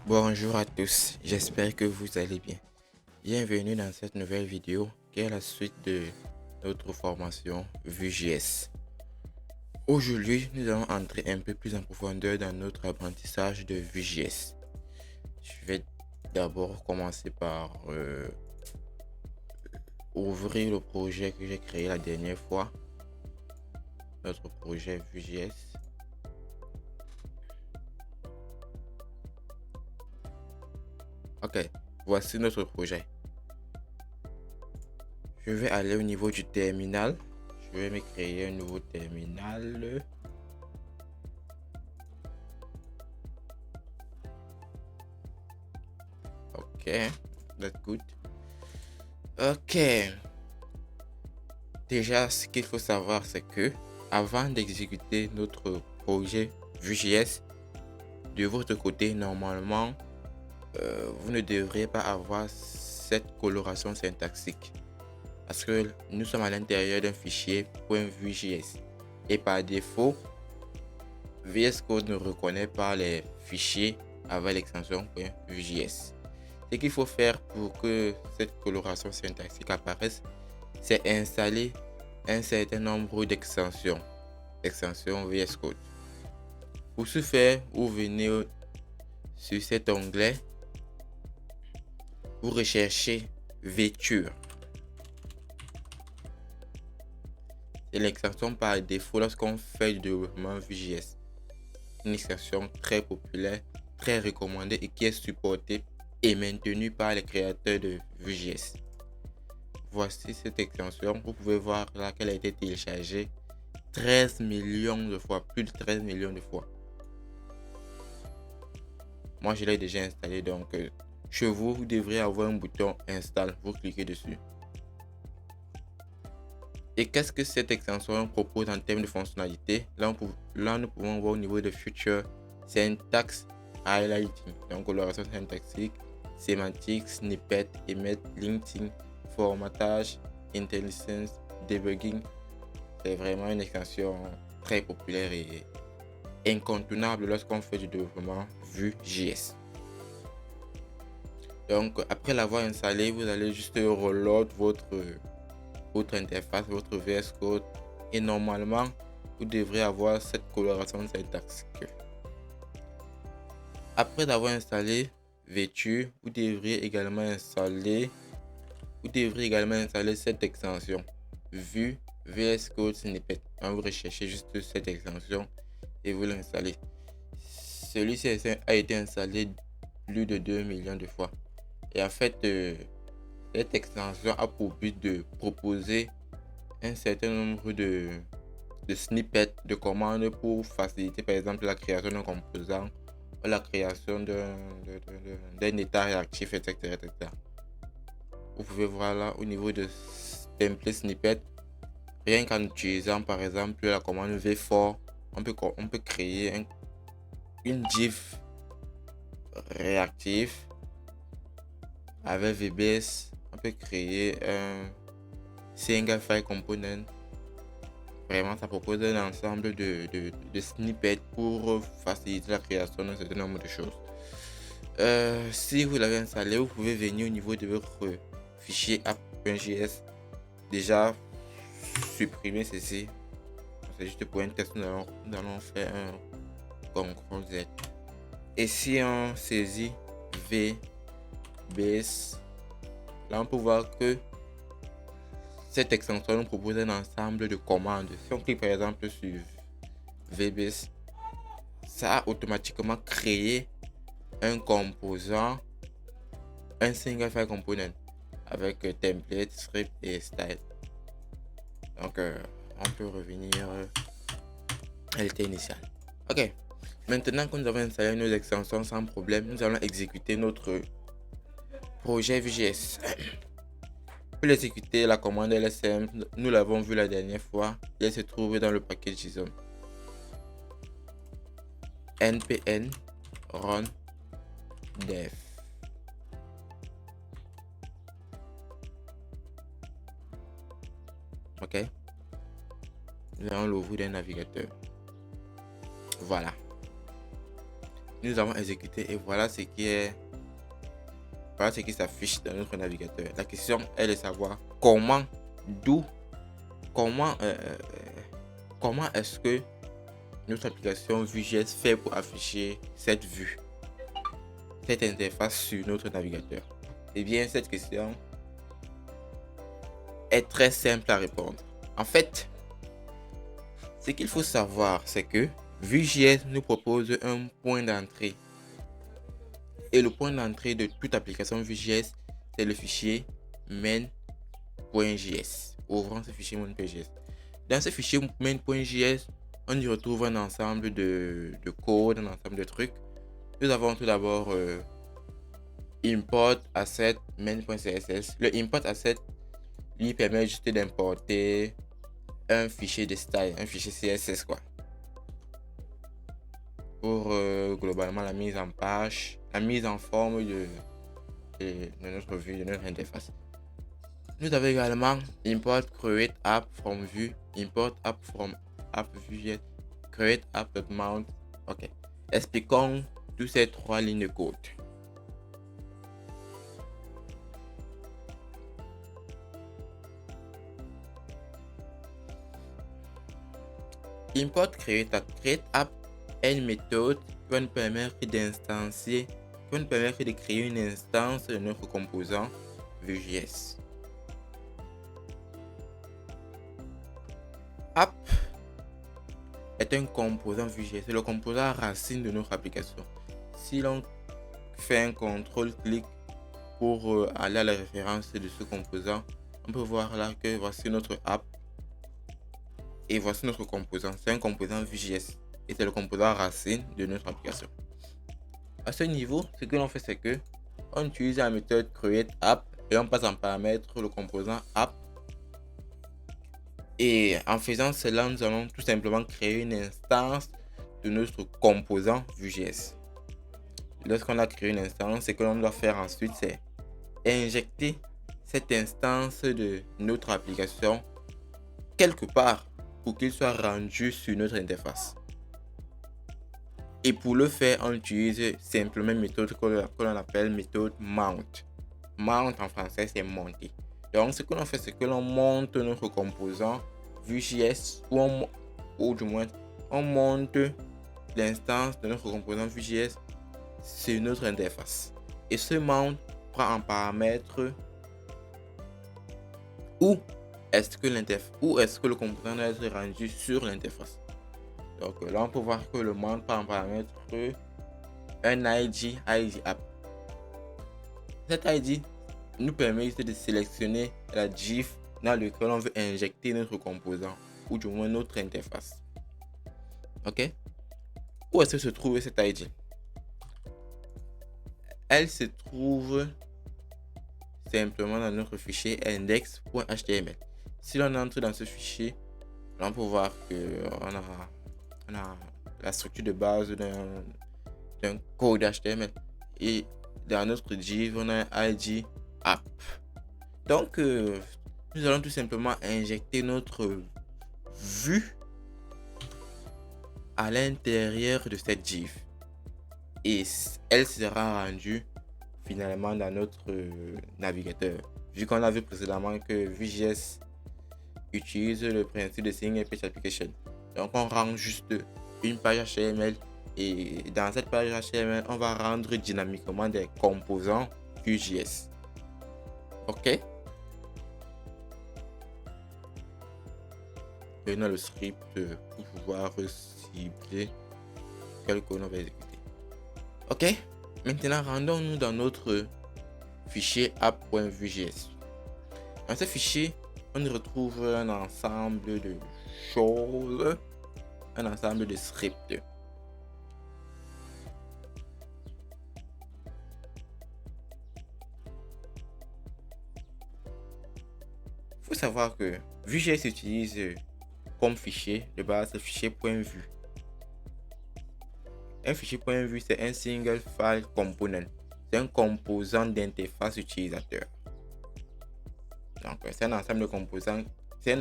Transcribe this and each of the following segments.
Bonjour à tous, j'espère que vous allez bien. Bienvenue dans cette nouvelle vidéo qui est la suite de notre formation Vue.js. Aujourd'hui, nous allons entrer un peu plus en profondeur dans notre apprentissage de Vue.js. Je vais d'abord commencer par ouvrir le projet que j'ai créé la dernière fois, notre projet Vue.js. Ok, voici notre projet. Je vais aller au niveau du terminal. Je vais me créer un nouveau terminal. Ok, that's good. Ok, déjà ce qu'il faut savoir c'est que avant d'exécuter notre projet Vue.js de votre côté, normalement vous ne devriez pas avoir cette coloration syntaxique parce que nous sommes à l'intérieur d'un fichier .vue.js et par défaut VS Code ne reconnaît pas les fichiers avec l'extension .vue.js. Ce qu'il faut faire pour que cette coloration syntaxique apparaisse, c'est installer un certain nombre d'extensions VS Code. Pour ce faire, vous venez sur cet onglet, vous recherchez Vecture. C'est l'extension par défaut lorsqu'on fait du développement Vue.js. Une extension très populaire, très recommandée et qui est supportée et maintenue par les créateurs de Vue.js. Voici cette extension, vous pouvez voir là qu'elle a été téléchargée 13 millions de fois, plus de 13 millions de fois. Moi je l'ai déjà installé, donc chez vous, vous devrez avoir un bouton install, vous cliquez dessus. Et qu'est-ce que cette extension propose en termes de fonctionnalité? Là, nous pouvons voir au niveau de Feature Syntax Highlighting, donc coloration syntaxique, sémantique, snippet, emmet, linting, formatage, IntelliSense, debugging. C'est vraiment une extension très populaire et incontournable lorsqu'on fait du développement Vue.js. Donc après l'avoir installé, vous allez juste reload votre interface, votre VS Code et normalement vous devrez avoir cette coloration syntaxique. Après d'avoir installé Vecture, vous devrez également installer cette extension Vue VS Code Snippet. Vous recherchez juste cette extension et vous l'installez. Celui-ci a été installé plus de 2 millions de fois. Et en fait, cette extension a pour but de proposer un certain nombre de snippets de commandes pour faciliter par exemple la création d'un composant ou la création d'un état réactif, etc., etc. Vous pouvez voir là au niveau de template snippet, rien qu'en utilisant par exemple la commande v4, on peut créer une div réactif. Avec VBS, on peut créer un single file component. Vraiment, ça propose un ensemble de snippets pour faciliter la création d'un certain nombre de choses. Si vous l'avez installé, vous pouvez venir au niveau de votre fichier app.js. Déjà, supprimer ceci. C'est juste pour un test, nous allons faire un CTRL Z. Et si on saisit VBS, là on peut voir que cette extension nous propose un ensemble de commandes. Si on clique par exemple sur VBS, ça a automatiquement créé un composant, un single file component avec template, script et style. Donc on peut revenir à l'état initial. Ok, maintenant que nous avons installé nos extensions sans problème, nous allons exécuter notre projet Vue.js. Pour l'exécuter, la commande elle est simple, nous l'avons vu la dernière fois, elle se trouve dans le package JSON. npm run dev. Ok, nous allons l'ouvrir d'un navigateur. Voilà. nous avons exécuté et voilà ce qui s'affiche dans notre navigateur. La question est de savoir d'où, comment, comment est-ce que notre application Vue.js fait pour afficher cette vue, cette interface sur notre navigateur. Eh bien, cette question est très simple à répondre. En fait, ce qu'il faut savoir, c'est que Vue.js nous propose un point d'entrée. Et le point d'entrée de toute application Vue.js, c'est le fichier main.js. Ouvrons ce fichier main.js. Dans ce fichier main.js, on y retrouve un ensemble de code, un ensemble de trucs. Nous avons tout d'abord import asset main.css. Le import asset lui permet juste d'importer un fichier de style, un fichier CSS quoi. Pour globalement la mise en page, la mise en forme de notre vue, de notre interface. Nous avons également import create app from vue, import app from app vue, create app.mount. Ok. Expliquons toutes ces trois lignes de code. Import create app est une méthode qui va nous permettre d'instancier, qui va nous permettre de créer une instance de notre composant Vue.js. App est un composant Vue.js, c'est le composant racine de notre application. Si l'on fait un contrôle-clic pour aller à la référence de ce composant, on peut voir là que voici notre app et voici notre composant. C'est un composant Vue.js et c'est le composant racine de notre application. À ce niveau, ce que l'on fait, c'est que on utilise la méthode create app et on passe en paramètre le composant app. Et en faisant cela, nous allons tout simplement créer une instance de notre composant Vue.js. Lorsqu'on a créé une instance, ce que l'on doit faire ensuite, c'est injecter cette instance de notre application quelque part pour qu'il soit rendu sur notre interface. Et pour le faire, on utilise simplement une méthode que l'on appelle méthode mount. Mount en français, c'est monter. Donc, ce que l'on fait, c'est que l'on monte notre composant Vue.js ou du moins, on monte l'instance de notre composant Vue.js sur notre interface. Et ce mount prend en paramètre où est-ce que le composant doit être rendu sur l'interface. Donc là, on peut voir que le mount prend en paramètre un ID app. Cet ID nous permet de sélectionner la div dans laquelle on veut injecter notre composant ou du moins notre interface. Ok? Où est-ce que se trouve cette ID? Elle se trouve simplement dans notre fichier index.html. Si l'on entre dans ce fichier, on peut voir que on a la structure de base d'un code HTML et dans notre div on a un ID app. Donc nous allons tout simplement injecter notre vue à l'intérieur de cette div et elle sera rendue finalement dans notre navigateur, vu qu'on a vu précédemment que Vue.js utilise le principe de Single Page Application. Donc on rend juste une page HTML et dans cette page HTML on va rendre dynamiquement des composants Vue.js. Ok. Et on a le script pour pouvoir cibler quel code on va exécuter. Ok. Maintenant rendons-nous dans notre fichier app.vue.js. Dans ce fichier, on y retrouve un ensemble de choses, un ensemble de scripts. Il faut savoir que Vue.js utilise comme fichier de base le fichier .vue. Un fichier .vue, c'est un single file component. C'est un composant d'interface utilisateur. Donc, c'est un ensemble de composants. C'est un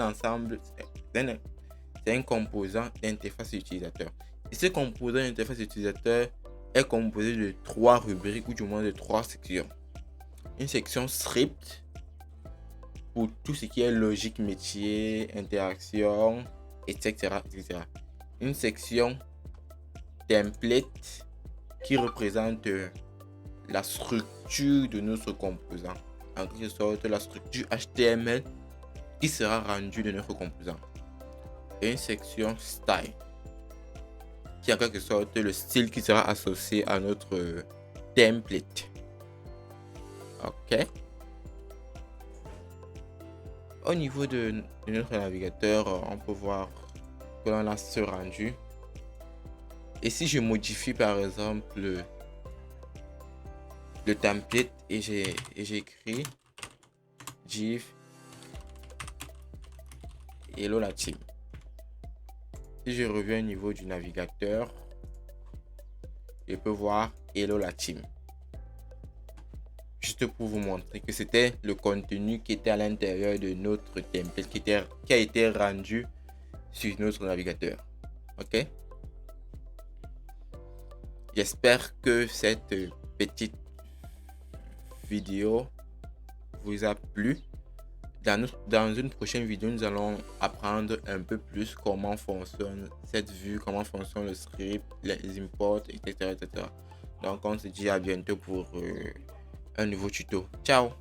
composant d'interface utilisateur. Et ce composant d'interface utilisateur est composé de 3 rubriques ou du moins de 3 sections. Une section script pour tout ce qui est logique métier, interaction, etc. etc. Une section template qui représente la structure de notre composant, en quelque sorte la structure HTML qui sera rendue de notre composant. Et une section style qui est en quelque sorte le style qui sera associé à notre template. Ok. Au niveau de notre navigateur, on peut voir que l'on a ce rendu. Et si je modifie par exemple le template et j'écris div hello la team. Si je reviens au niveau du navigateur, je peux voir hello la team. Juste pour vous montrer que c'était le contenu qui était à l'intérieur de notre template qui a été rendu sur notre navigateur. Ok. J'espère que cette petite vidéo vous a plu. Dans une prochaine vidéo, nous allons apprendre un peu plus comment fonctionne cette vue, comment fonctionne le script, les imports, etc. etc. Donc, on se dit à bientôt pour un nouveau tuto. Ciao!